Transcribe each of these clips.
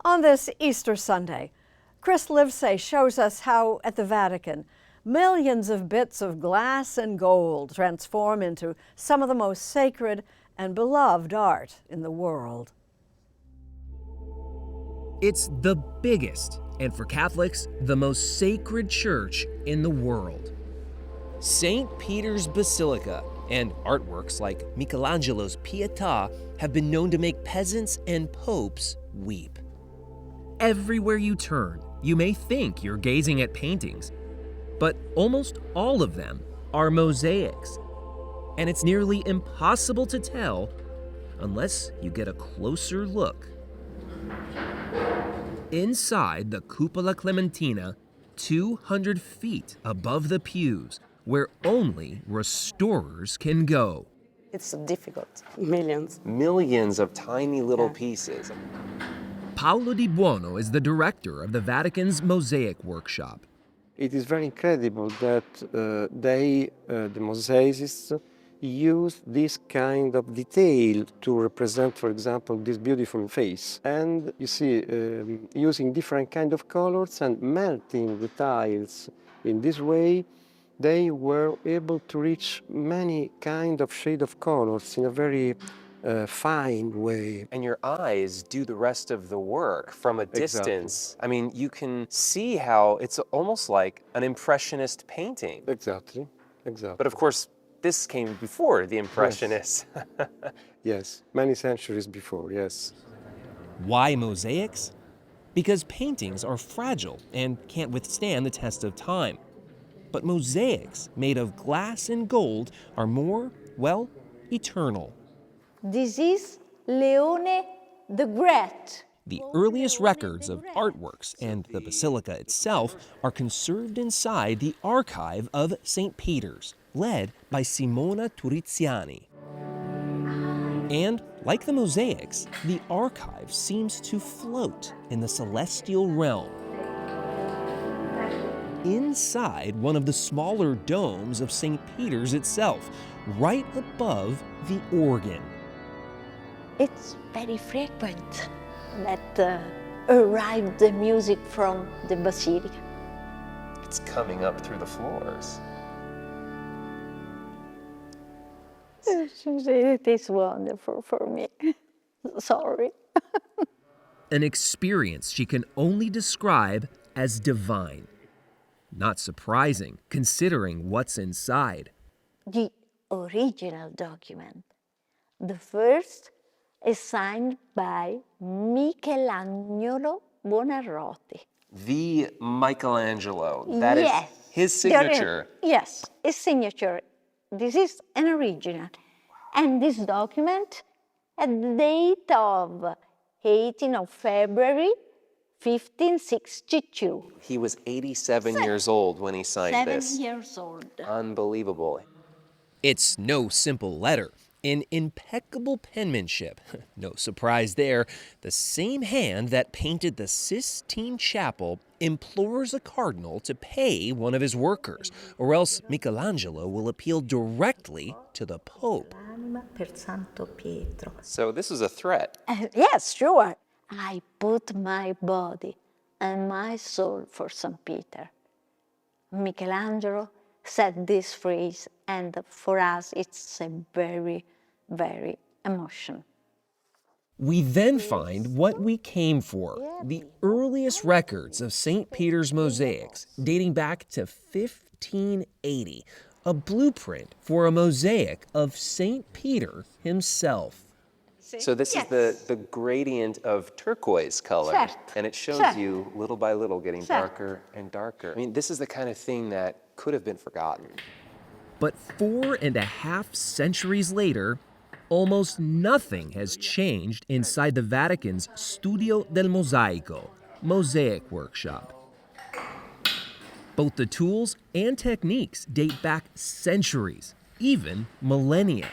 On this Easter Sunday, Chris Livesay shows us how, at the Vatican, millions of bits of glass and gold transform into some of the most sacred and beloved art in the world. It's the biggest, and for Catholics, the most sacred church in the world. St. Peter's Basilica and artworks like Michelangelo's Pietà have been known to make peasants and popes weep. Everywhere you turn, you may think you're gazing at paintings, but almost all of them are mosaics. And it's nearly impossible to tell unless you get a closer look. Inside the Cupola Clementina, 200 feet above the pews, where only restorers can go. It's difficult. Millions. Millions of tiny little pieces. Paolo Di Buono is the director of the Vatican's Mosaic workshop. It is very incredible that the mosaicists, use this kind of detail to represent, for example, this beautiful face. And you see, using different kind of colors and melting the tiles in this way, they were able to reach many kind of shade of colors in a very fine way. And your eyes do the rest of the work from a distance. Exactly. I mean, you can see how it's almost like an impressionist painting. Exactly. But of course, this came before the Impressionists. Yes, yes. Many centuries before, yes. Why mosaics? Because paintings are fragile and can't withstand the test of time. But mosaics made of glass and gold are more, well, eternal. This is Leone the Great. The earliest records of artworks and the basilica itself are conserved inside the archive of St. Peter's, led by Simona Turiziani. And like the mosaics, the archive seems to float in the celestial realm. Inside one of the smaller domes of St. Peter's itself, right above the organ. It's very frequent that arrive the music from the Basilica. It's coming up through the floors. It is wonderful for me. Sorry. An experience she can only describe as divine. Not surprising, considering what's inside. The original document, the first, is signed by Michelangelo Buonarroti. The Michelangelo, that is Yes. his signature. Yes, his signature. This is an original. And this document, at the date of 18th of February, 1562. He was 87 years old when he signed this. 7 years old. Unbelievable. It's no simple letter. In impeccable penmanship. No surprise there. The same hand that painted the Sistine Chapel implores a cardinal to pay one of his workers, or else Michelangelo will appeal directly to the Pope. So this was a threat. Yes, sure. I put my body and my soul for St. Peter. Michelangelo said this phrase, and for us it's a very, very emotional. We then find what we came for, the earliest records of St. Peter's mosaics dating back to 1580, a blueprint for a mosaic of St. Peter himself. So this is the gradient of turquoise color, Certo. and it shows Certo. you little by little getting Certo. darker and darker. I mean, this is the kind of thing that could have been forgotten. But 4.5 centuries later, almost nothing has changed inside the Vatican's Studio del Mosaico, Mosaic workshop. Both the tools and techniques date back centuries, even millennia.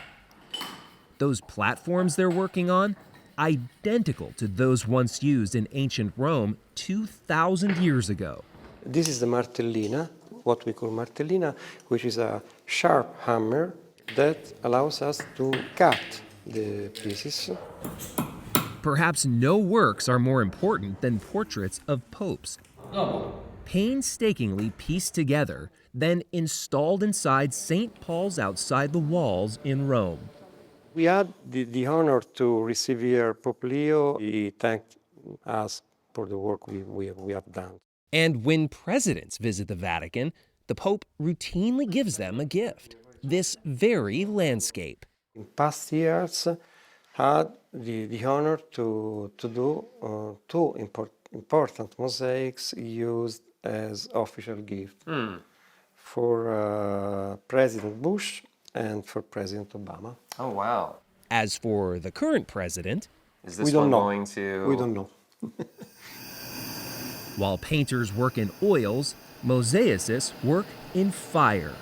Those platforms they're working on, identical to those once used in ancient Rome 2,000 years ago. This is the martellina, what we call martellina, which is a sharp hammer that allows us to cut the pieces. Perhaps no works are more important than portraits of popes. Painstakingly pieced together, then installed inside St. Paul's outside the walls in Rome. We had the honor to receive here Pope Leo. He thanked us for the work we have done. And when presidents visit the Vatican, the Pope routinely gives them a gift, this very landscape. In past years, had the honor to do two important mosaics used as official gift for President Bush and for President Obama. Oh, wow. As for the current president, Is this We don't one know. going to... We don't know. while painters work in oils, mosaicists work in fire.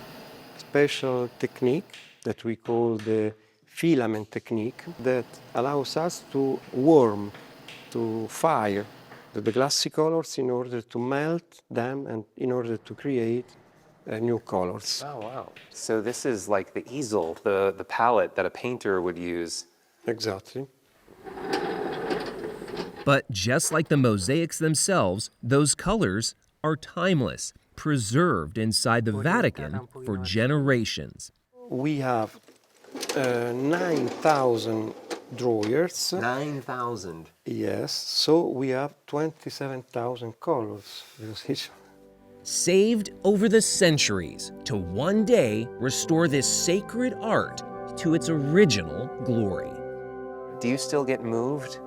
Special technique that we call the filament technique that allows us to warm, to fire the glassy colors in order to melt them and in order to create new colors. Oh, wow. So this is like the easel, the palette that a painter would use. Exactly. But just like the mosaics themselves, those colors are timeless, preserved inside the Vatican for generations. We have 9,000 drawers. 9,000. Yes, so we have 27,000 colors. Saved over the centuries to one day restore this sacred art to its original glory. Do you still get moved?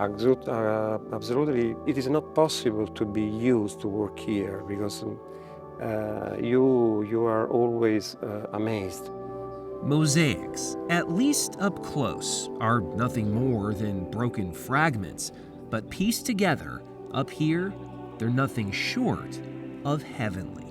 Absolutely. It is not possible to be used to work here because you are always amazed. Mosaics, at least up close, are nothing more than broken fragments, but pieced together, up here, they're nothing short of heavenly.